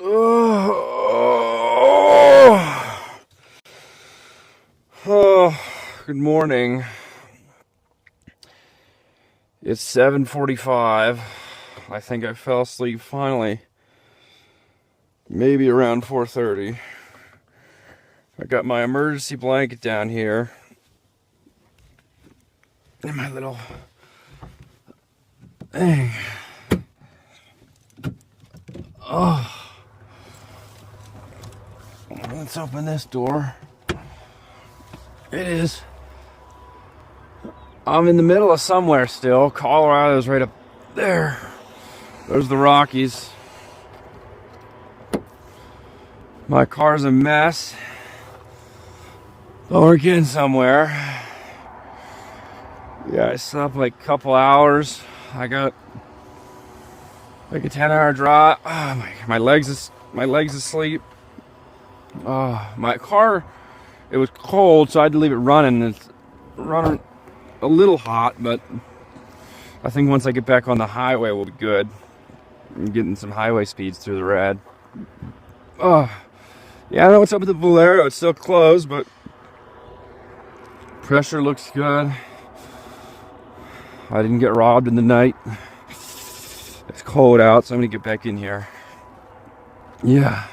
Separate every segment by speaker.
Speaker 1: Oh, good morning. It's 7:45. I think I fell asleep finally. Maybe around 4:30. I got my emergency blanket down here. And my little thing. Oh. Let's open this door. It is. I'm in the middle of somewhere still. Colorado's right up there. There's the Rockies. My car's a mess. But we're getting somewhere. Yeah, I slept like a couple hours. I got like a 10-hour drive. Oh, my legs asleep. My car, it was cold, so I had to leave it running. It's running a little hot, but I think once I get back on the highway, we'll be good. I'm getting some highway speeds through the rad. Yeah, I don't know what's up with the Valero. It's still closed, but pressure looks good. I didn't get robbed in the night. It's cold out, so I'm gonna get back in here. Yeah,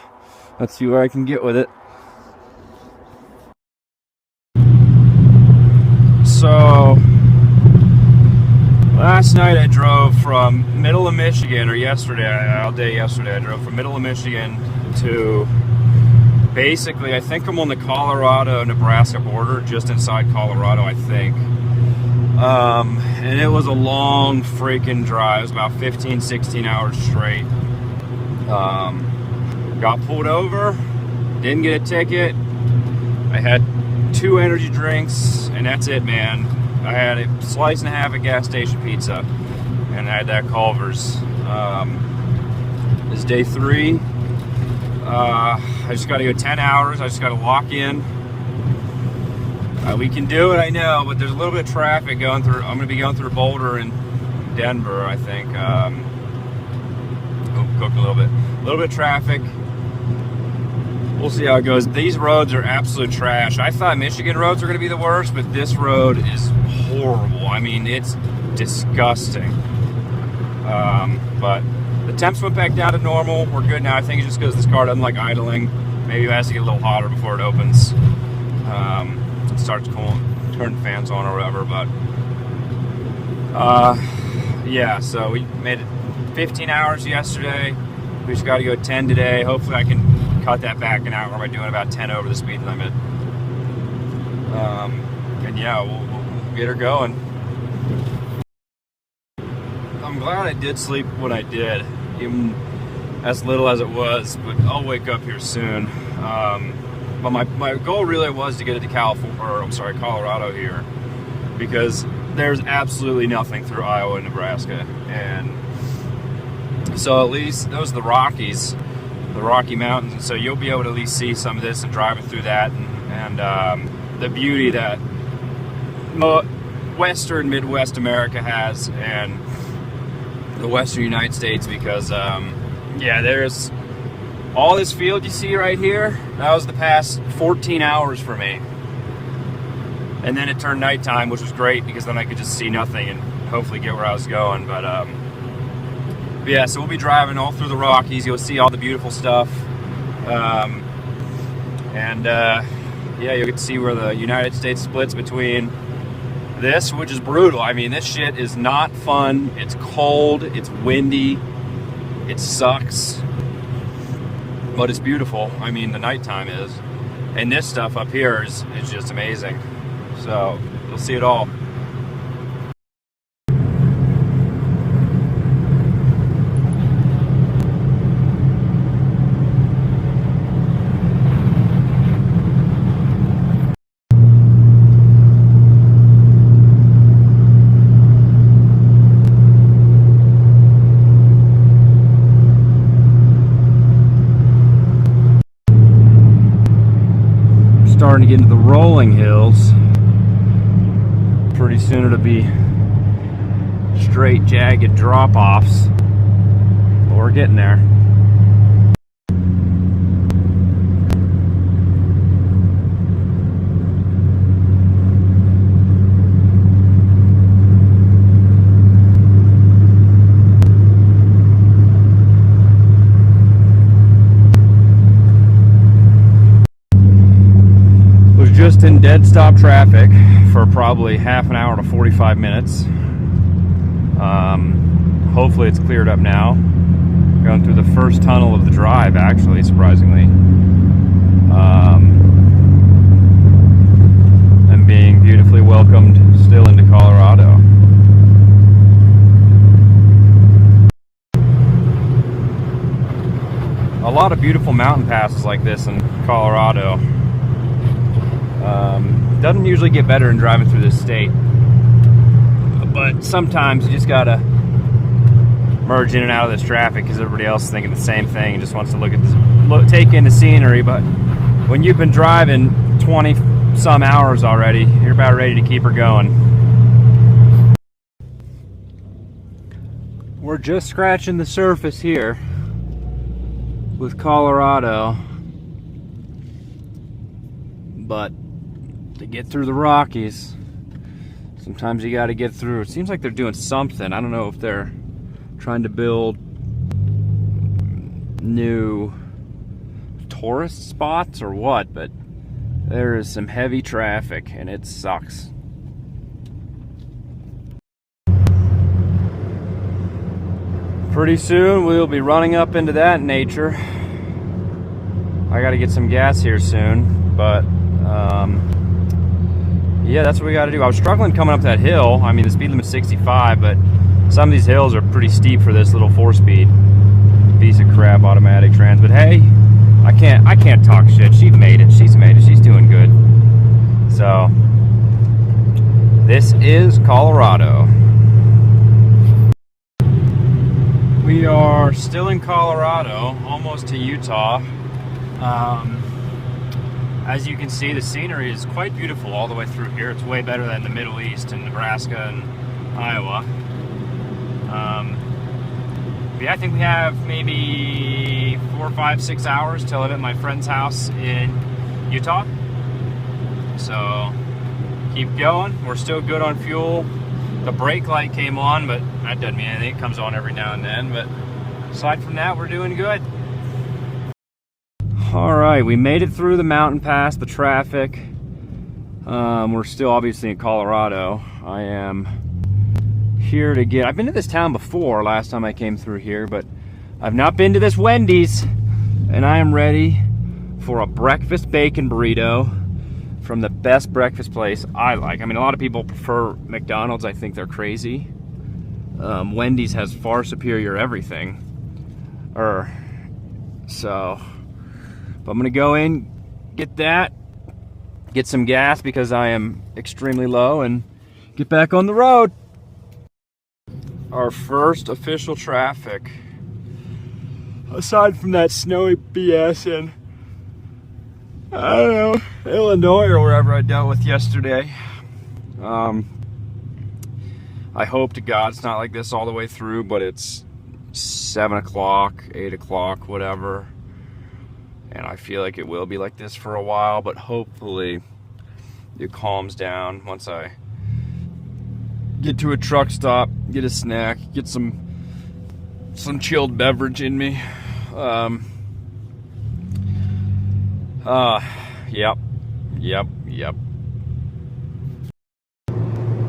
Speaker 1: let's see where I can get with it. So, last night I drove from middle of Michigan, or yesterday, all day yesterday, I drove from middle of Michigan to basically, I think I'm on the Colorado-Nebraska border, just inside Colorado, I think. And it was a long freaking drive. It was about 15, 16 hours straight. Got pulled over, didn't get a ticket. I had 2 energy drinks, and that's it, man. I had a slice and a half of gas station pizza, and I had that Culver's. This is day 3. I just got to go 10 hours. I just got to lock in. We can do it, I know, but there's a little bit of traffic going through. I'm going to be going through Boulder and Denver, I think. Cooked a little bit of traffic. We'll see how it goes. These roads are absolute trash. I thought Michigan roads were going to be the worst, but this road is horrible. I mean, it's disgusting. But the temps went back down to normal. We're good now. I think it's just because this car doesn't like idling. Maybe it has to get a little hotter before it opens. It starts cooling, turn fans on or whatever. But yeah, so we made it 15 hours yesterday. We just got to go 10 today. Hopefully I can cut that back an hour by doing about 10 over the speed limit. And yeah, we'll get her going. I'm glad I did sleep when I did, even as little as it was, but I'll wake up here soon. But my goal really was to get it to Colorado here, because there's absolutely nothing through Iowa and Nebraska. And so at least those are the Rockies, the Rocky Mountains, and so you'll be able to at least see some of this and driving through that, and the beauty that Western Midwest America has, and the Western United States, because yeah, there's all this field you see right here. That was the past 14 hours for me, and then it turned nighttime, which was great because then I could just see nothing and hopefully get where I was going. But yeah, so we'll be driving all through the Rockies. You'll see all the beautiful stuff, and yeah, you'll get to see where the United States splits between this, which is brutal. I mean, this shit is not fun. It's cold, it's windy, it sucks, but it's beautiful. I mean, the nighttime is, and this stuff up here is just amazing. So you'll see it all. Starting to get into the rolling hills. Pretty soon it'll be straight, jagged drop-offs. But we're getting there. just in dead stop traffic for probably half an hour to 45 minutes. Hopefully it's cleared up now. Going through the first tunnel of the drive, actually, surprisingly. And being beautifully welcomed still into Colorado. A lot of beautiful mountain passes like this in Colorado. Doesn't usually get better in driving through this state, but sometimes you just gotta merge in and out of this traffic because everybody else is thinking the same thing and just wants to look at this, take in the scenery. But when you've been driving 20 some hours already, you're about ready to keep her going. We're just scratching the surface here with Colorado, but to get through the Rockies, sometimes you got to get through. It seems like they're doing something. I don't know if they're trying to build new tourist spots or what, but there is some heavy traffic and it sucks. Pretty soon we'll be running up into that nature. I got to get some gas here soon, but yeah, that's what we got to do. I was struggling coming up that hill. I mean, the speed limit's 65, but some of these hills are pretty steep for this little 4-speed piece of crap automatic trans. But hey, I can't talk shit. She's made it. She's doing good. So this is Colorado. We are still in Colorado, almost to Utah. As you can see, the scenery is quite beautiful all the way through here. It's way better than the Middle East and Nebraska and Iowa. Yeah, I think we have maybe 4, 5, 6 hours till I'm at my friend's house in Utah. So keep going. We're still good on fuel. The brake light came on, but that doesn't mean anything. It comes on every now and then, but aside from that, we're doing good. All right, we made it through the mountain pass, the traffic. We're still obviously in Colorado. I am here to get, I've been to this town before last time I came through here, but I've not been to this Wendy's, and I am ready for a breakfast bacon burrito from the best breakfast place I like. I mean, a lot of people prefer McDonald's. I think they're crazy. Wendy's has far superior everything. So, but I'm gonna go in, get that, get some gas because I am extremely low, and get back on the road. Our first official traffic, aside from that snowy BS in, I don't know, Illinois or wherever I dealt with yesterday. I hope to God it's not like this all the way through, but it's 7 o'clock, 8 o'clock, whatever. And I feel like it will be like this for a while, but hopefully it calms down once I get to a truck stop, get a snack, get some chilled beverage in me. Yep.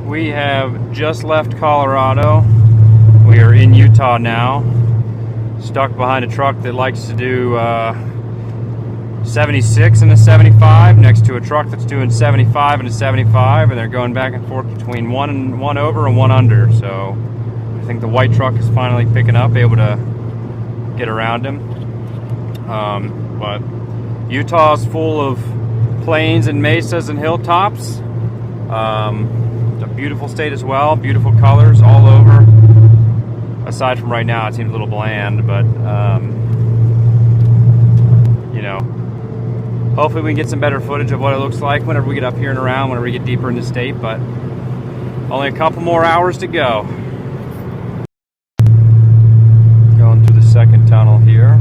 Speaker 1: We have just left Colorado. We are in Utah now, stuck behind a truck that likes to do 76 and a 75 next to a truck that's doing 75 and a 75, and they're going back and forth between one over and one under. So I think the white truck is finally picking up, able to get around him. But Utah's full of plains and mesas and hilltops. It's a beautiful state as well, beautiful colors all over. Aside from right now, it seems a little bland, but you know, hopefully we can get some better footage of what it looks like whenever we get up here and around, whenever we get deeper in the state, but only a couple more hours to go. Going through the second tunnel here.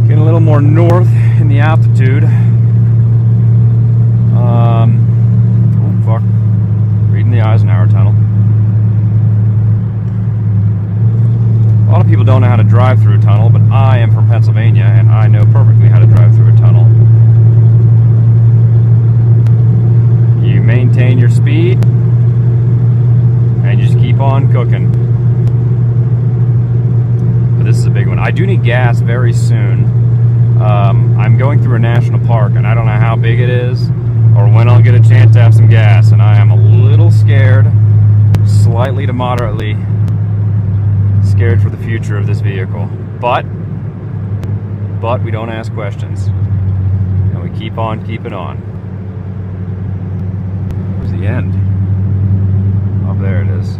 Speaker 1: Getting a little more north in the altitude. Oh fuck. Reading the Eisenhower Tunnel. A lot of people don't know how to drive through a tunnel, but I am from Pennsylvania and I know perfectly how to drive through a tunnel. maintain your speed, and just keep on cooking. But this is a big one. I do need gas very soon. I'm going through a national park, and I don't know how big it is or when I'll get a chance to have some gas, and I am a little scared, slightly to moderately scared for the future of this vehicle. But we don't ask questions, and we keep on keeping on. Where's the end? Oh, there it is.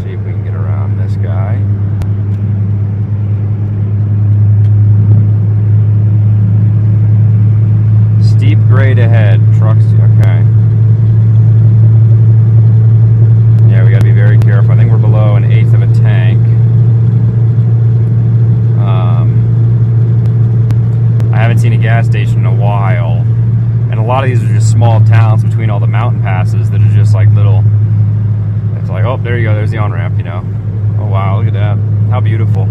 Speaker 1: See if we can get around this guy. Steep grade ahead. Trucks. Okay. Yeah, we got to be very careful. I think we're below 1/8 of a tank. I haven't seen a gas station in a while, and a lot of these are just small towns between all the mountain passes that are just like little. It's like, oh, there you go. There's the on-ramp, you know. Oh wow, look at that. How beautiful.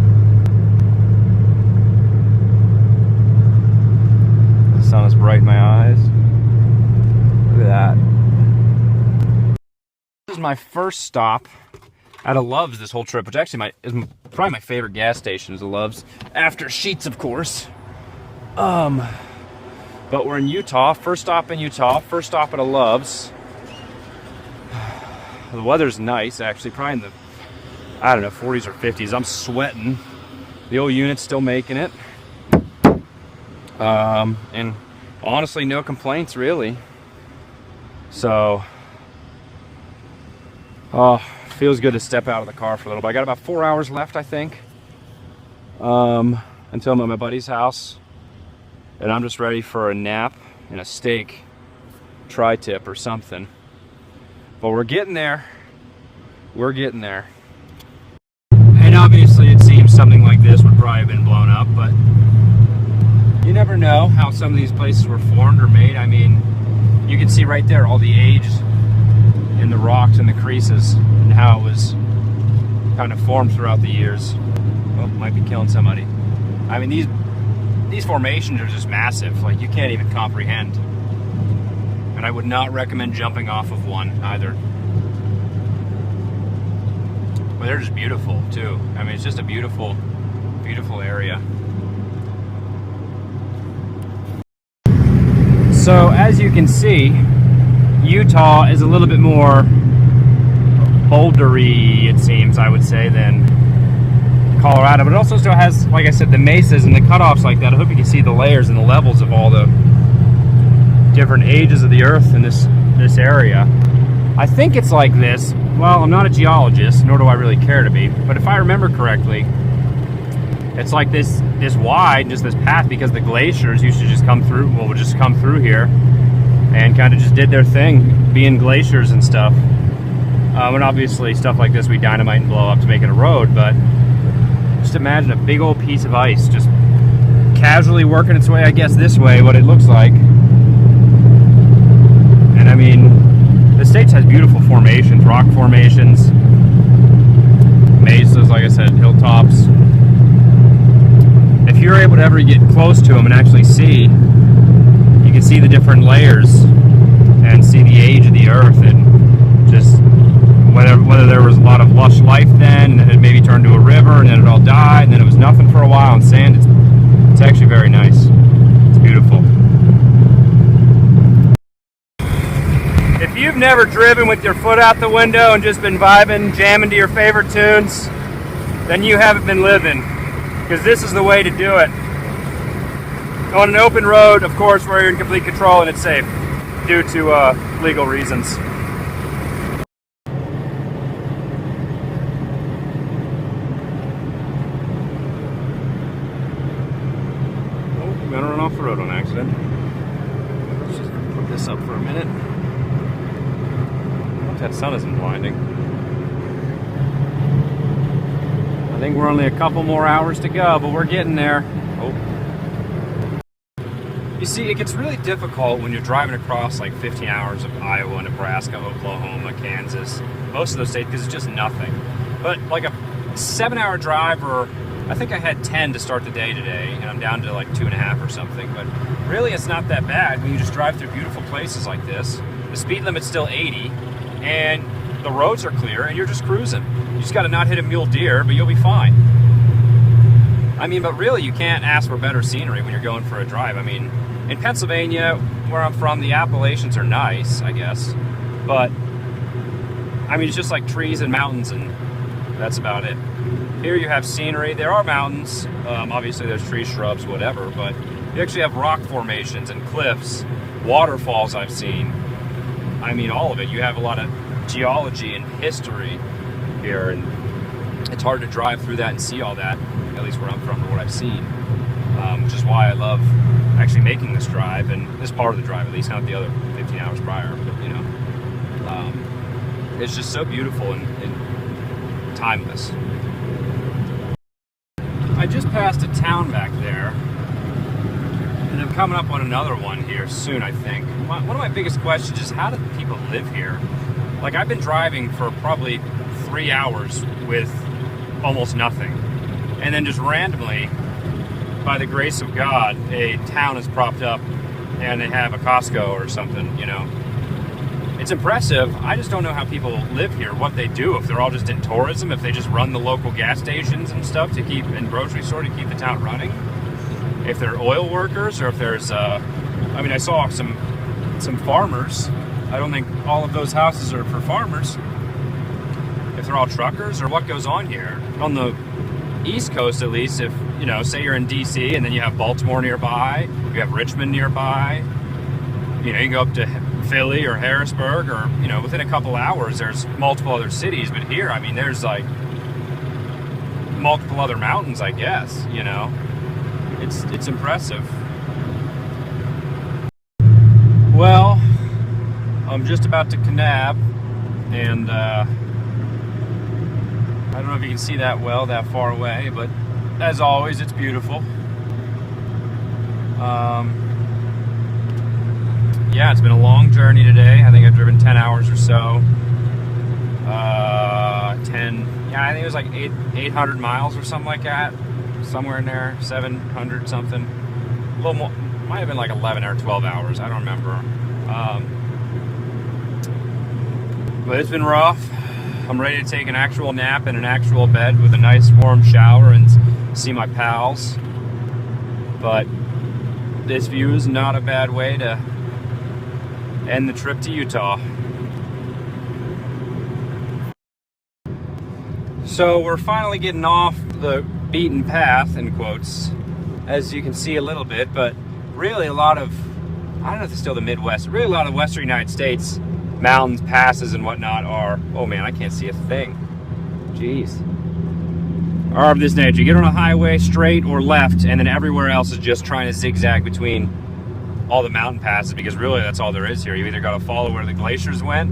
Speaker 1: The sun is bright in my eyes. Look at that. This is my first stop at a Love's this whole trip, which actually is probably my favorite gas station is a Love's, after Sheetz, of course. But we're in Utah. First stop in Utah. First stop at a Love's. The weather's nice, actually. Probably in the, I don't know, 40s or 50s. I'm sweating. The old unit's still making it. And honestly, no complaints, really. So, feels good to step out of the car for a little bit. I got about 4 hours left, I think, until I'm at my buddy's house, and I'm just ready for a nap and a steak tri-tip or something. But we're getting there. We're getting there. And obviously it seems something like this would probably have been blown up, but you never know how some of these places were formed or made. I mean, you can see right there all the age in the rocks and the creases and how it was kind of formed throughout the years. Oh, might be killing somebody. I mean, these formations are just massive. Like, you can't even comprehend. And I would not recommend jumping off of one either. But they're just beautiful too. I mean, it's just a beautiful, beautiful area. So as you can see, Utah is a little bit more bouldery, it seems, I would say, than Colorado. But it also still has, like I said, the mesas and the cutoffs like that. I hope you can see the layers and the levels of all the different ages of the earth in this area. I think it's like this. Well, I'm not a geologist, nor do I really care to be, but if I remember correctly, it's like this wide, just this path, because the glaciers used to just come through, well, would just come through here and kind of just did their thing, being glaciers and stuff. And obviously stuff like this we dynamite and blow up to make it a road, but just imagine a big old piece of ice just casually working its way, I guess this way, what it looks like. And I mean, the States has beautiful formations, rock formations, mesas, like I said, hilltops. If you're able to ever get close to them and actually see, you can see the different layers and see the age of the earth, and just whether there was a lot of lush life then, and then it maybe turned to a river, and then it all died, and then it was nothing for a while, and sand. It's actually very nice. It's beautiful. If you've never driven with your foot out the window and just been vibing, jamming to your favorite tunes, then you haven't been living, because this is the way to do it. On an open road, of course, where you're in complete control and it's safe, due to legal reasons. Oh, I'm gonna run off the road on accident. Let's just put this up for a minute. That sun isn't blinding. I think we're only a couple more hours to go, but we're getting there. Oh. You see, it gets really difficult when you're driving across like 15 hours of Iowa, Nebraska, Oklahoma, Kansas, most of those states, because it's just nothing. But like a 7-hour drive or I think I had 10 to start the day today, and I'm down to like 2.5 or something. But really, it's not that bad when you just drive through beautiful places like this. The speed limit's still 80, and the roads are clear, and you're just cruising. You just got to not hit a mule deer, but you'll be fine. I mean, but really, you can't ask for better scenery when you're going for a drive. I mean, in Pennsylvania, where I'm from, the Appalachians are nice, I guess. But, I mean, it's just like trees and mountains, and that's about it. Here you have scenery. There are mountains. Obviously, there's trees, shrubs, whatever. But you actually have rock formations and cliffs, waterfalls I've seen. I mean, all of it. You have a lot of geology and history here, and it's hard to drive through that and see all that, at least where I'm from or what I've seen, which is why I love actually making this drive, and this part of the drive at least, not the other 15 hours prior, but you know, it's just so beautiful and timeless. I just passed a town back there, and I'm coming up on another one here soon, I think. One of my biggest questions is, how do people live here? Like, I've been driving for probably 3 hours with almost nothing, and then just randomly, by the grace of God, a town is propped up and they have a Costco or something, you know. It's impressive. I just don't know how people live here, what they do, if they're all just in tourism, if they just run the local gas stations and stuff to keep, and grocery store to keep the town running, if they're oil workers, or if there's I mean, I saw some farmers. I don't think all of those houses are for farmers, if they're all truckers, or what goes on here. On the East Coast, at least, if, you know, say you're in DC and then you have Baltimore nearby, you have Richmond nearby, you know, you can go up to Philly or Harrisburg, or, you know, within a couple hours there's multiple other cities. But here, I mean, there's like multiple other mountains, I guess, you know. It's impressive. Well, I'm just about to Kanab, and I don't know if you can see that well that far away, but as always, it's beautiful. Yeah, it's been a long journey today. I think I've driven 10 hours or so. I think it was like 800 miles or something like that. Somewhere in there, 700 something. A little more, might have been like 11 or 12 hours. I don't remember. But it's been rough. I'm ready to take an actual nap in an actual bed with a nice warm shower and see my pals. But this view is not a bad way to end the trip to Utah. So we're finally getting off the beaten path, in quotes, as you can see a little bit, but really a lot of, I don't know if it's still the Midwest, really a lot of Western United States mountains, passes, and whatnot are, oh man, I can't see a thing. Jeez. Are of this nature. You get on a highway straight or left, and then everywhere else is just trying to zigzag between all the mountain passes, because really that's all there is here. You either got to follow where the glaciers went,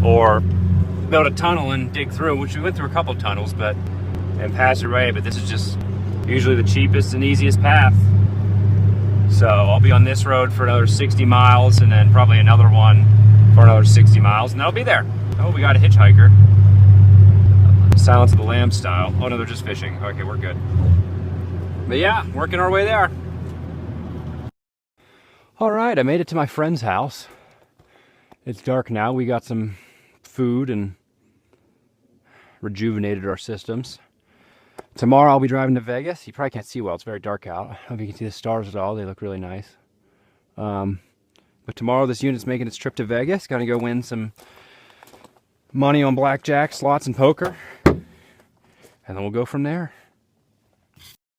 Speaker 1: or build a tunnel and dig through, which we went through a couple of tunnels, and pass your way, but this is just usually the cheapest and easiest path. So I'll be on this road for another 60 miles, and then probably another one for another 60 miles, and that'll be there. Oh, we got a hitchhiker. Silence of the Lambs style. Oh no, they're just fishing. Okay, we're good. But yeah, working our way there. All right, I made it to my friend's house. It's dark now. We got some food and rejuvenated our systems. Tomorrow I'll be driving to Vegas. You probably can't see well, it's very dark out. I don't know if you can see the stars at all. They look really nice. But tomorrow this unit's making its trip to Vegas. Gonna go win some money on blackjack, slots, and poker. And then we'll go from there.